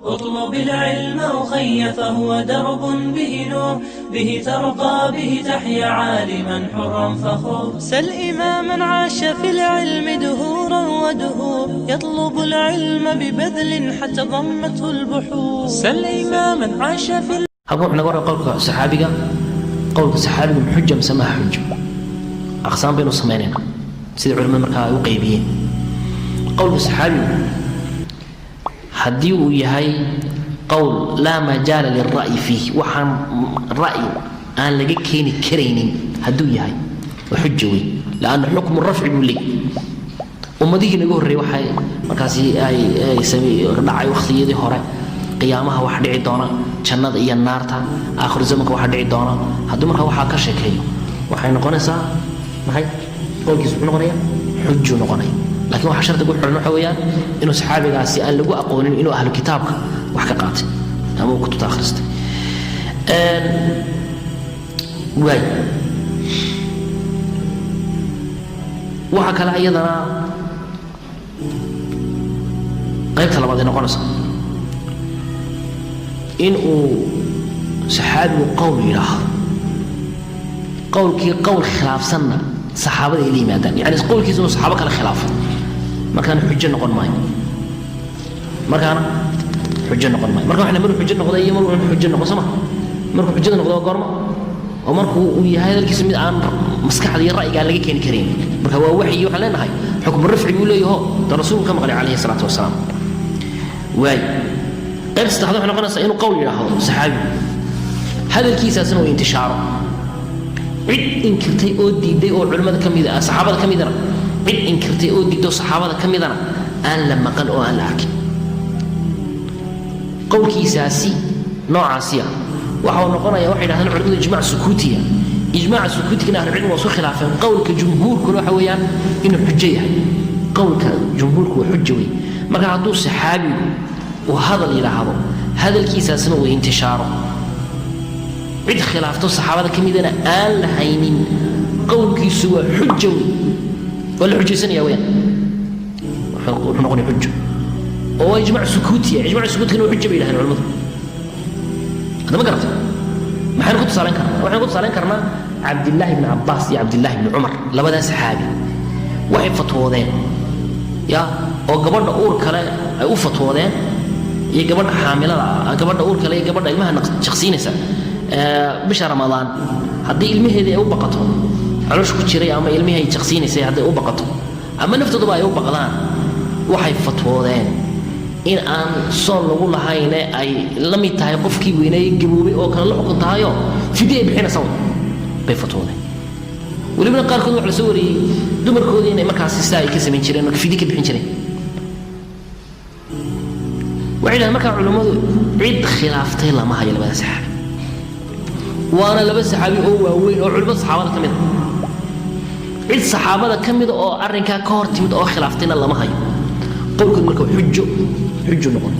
اطلب العلم أخي فهو درب به نور، به ترقى به تحيا عالما حرا فخور. سل إماما عاش في العلم دهورا ودهور، يطلب العلم ببذل حتى ضمته البحور. سل إماما عاش في halkan wuxuu naga waran qowlka saxaabiga xuja mise ma xujo aqsaan baynu sameynayna sida culimada markaa ay u qaybiyeen qowlka saxaabigu haddii uu yahay qowl laa majaala lilra'yi fiih waxaan ra'yi aan laga keeni karaynin hadduu yahay waa xujo wey laanna xukmu rafci buu leey ummadihii naga horreeyey waxay markaasi ay dhacay waqtiyadii hore qiyaamaha wax dhici doona jannada iyo naarta aakhir zamanka waxa dhici doona haddii markaa waxaa ka sheekeeyo waxay noqonaysaa maxay qowlkiisu wuxuu noqonayaa xujo noqonaya laakiin waxa shardiga u xiran waxa weeyaan inuu saxaabigaasi aan lagu aqoonin inuu ahlu kitaabka wax ka qaatay ama uu kutubta akhristay waay waxa kale iyadana qaybta labaad ay noqonaysaa in uu saxaabigu qowl yidhaahdo qowlkii qowl khilaafsanna saxaabada ay la yimaadaan yani qowlkiisa inuu saxaabo kale khilaafo markaana xujo noqon maayo marka waxna maruu xujo noqday iyo maruu xujo noqon sama markuu xujada noqdo goorma oo markuu uu yahay hadalkiisa mid aan maskaxda iyo ra'yiga aan laga keeni karin marka waa waxyi waxaan leenahay xukmu rafci buu leeyaho da rasuulku ka maqlay calayhi salaatu wasalaam waay qayb saddexaad waxay noqonaysaa inuu qowl yidhaahdo saxaabigu hadalkiisaasna uu intishaaro cid inkirtay oo diiday oo culimmada ka mid ah saxaabada ka midana cid inkirtay oo diiday oo saxaabada ka midana aan la maqan oo aan la arkin qowlkiisaasi noocaasiya waxa uu noqonayaa waxay yidhahdaan culimmadu ijmaac sukuutiya ijmaaca sukuutigana ahlucilmi waa isku khilaafeen qowlka jumhuurkuna waxa weeyaan inuu xujo yahay qowlka jumhuurku waa xujo wey marka hadduu saxaabigu uu hadal yidhaahdo hadalkiisaasna uu intishaaro cid khilaafto saxaabada ka midana aan la haynin qowlkiisu waa xujo wey waa la xujaysanaya weyaan wuxuu noqonaya xujo oo waa ijmac sukuutiya ijmac sukuutigana waa xujo bay yidhahdeen culimmadu hadda ma garatay maxaynu ku tusaalayn karnaa waxaynu ku tusaalayn karnaa cabdillaahi ibni cabbaas iyo cabdillaahi ibni cumar labadaa saxaabi waxay fatwoodeen ya oo gabadha uur kale ay u fatwoodeen iyo gabadha xaamilada gabadha uur kale iyo gabadha ilmaha shaqsiinaysa bisha ramadaan haddii ilmaheedii ay u baqato caloosha ku jiray ama ilmihii ay shaqsiinaysay hadday u baqato ama naftooduba ay u baqdaan waxay fatwoodeen in aan soon lagu lahayne ay la mid tahay qofkii weyneeyey gaboobay oo kale la xukun tahayo fidye ay bixinaysa bay fatwoodeen welibana qaarkood waxa la soo wariyey dumarkoodii inay markaasi saa ay ka samayn jireen marka fidye ka bixin jireen waxay dhahaan markaa culummadu cid khilaaftay lama hayo labada saxaabi waana laba saxaabi oo waaweyn oo culimmada saxaabada ka mid a cid saxaabada ka mida oo arrinkaa ka hor timid oo khilaaftayna lama hayo qowlkan marka xujo noqon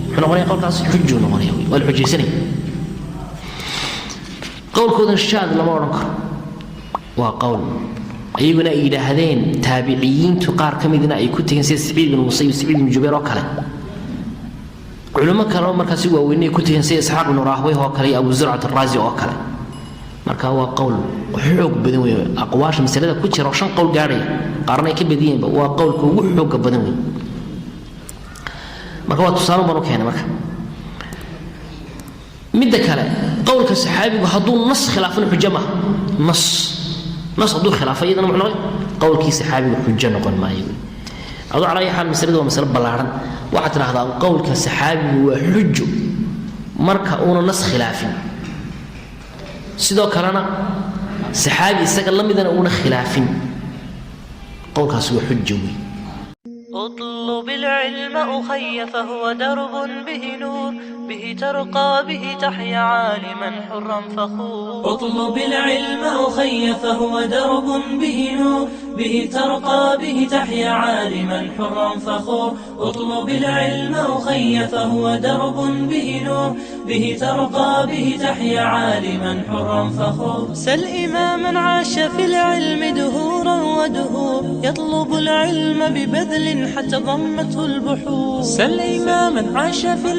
wuxuu noqonaya qowlkaas xujo noqonaya waa la xujaysanaya qowlkoodan shaad lama odhan karo waa qowl ayaguna ay yidhaahdeen taabiciyiintu qaar ka midna ay ku tegeen sida saciid bin musayib saciid bin jubayr oo kale culimo kale oo markaasi waaweyn ay ku tegeen sida isxaaq bin raahwayh oo kale iyo abu zurcat araazi oo kale marka waa qowl xoog badan weeye aqwaasha masalada ku jira oo 5 qowl gaaraya qaarna ay ka badiyeenba waa qowlka ugu xooga badan weeye marka waa tusaale baan u keenay marka midda kale qowlka saxaabigu hadduu nas khilaafan xujo ma nas hadduu khilaafay iyadana muxuu noqon qowlkii saxaabigu xujo noqon maayo adoo calaa ayi xaal masaladu waa masalo ballaaran waxaad tidhaahdaa qowlka saxaabigu waa xujo marka uuna nas khilaafin sidoo kalena saxaabi isaga la midana uuna khilaafin qowlkaasi waa xujo wey اطلب العلم أخي فهو درب به نور، به ترقى به تحيا عالما حرا فخور. اطلب العلم أخي فهو درب به نور، به ترقى به تحيا عالما حرا فخور. اطلب العلم أخي فهو درب به نور، به ترقى به تحيا عالما حرا فخور. سل إماما عاش في العلم دهورا ودهور، يطلب العلم ببذل حتى ضمته البحور. سل إماما عاش في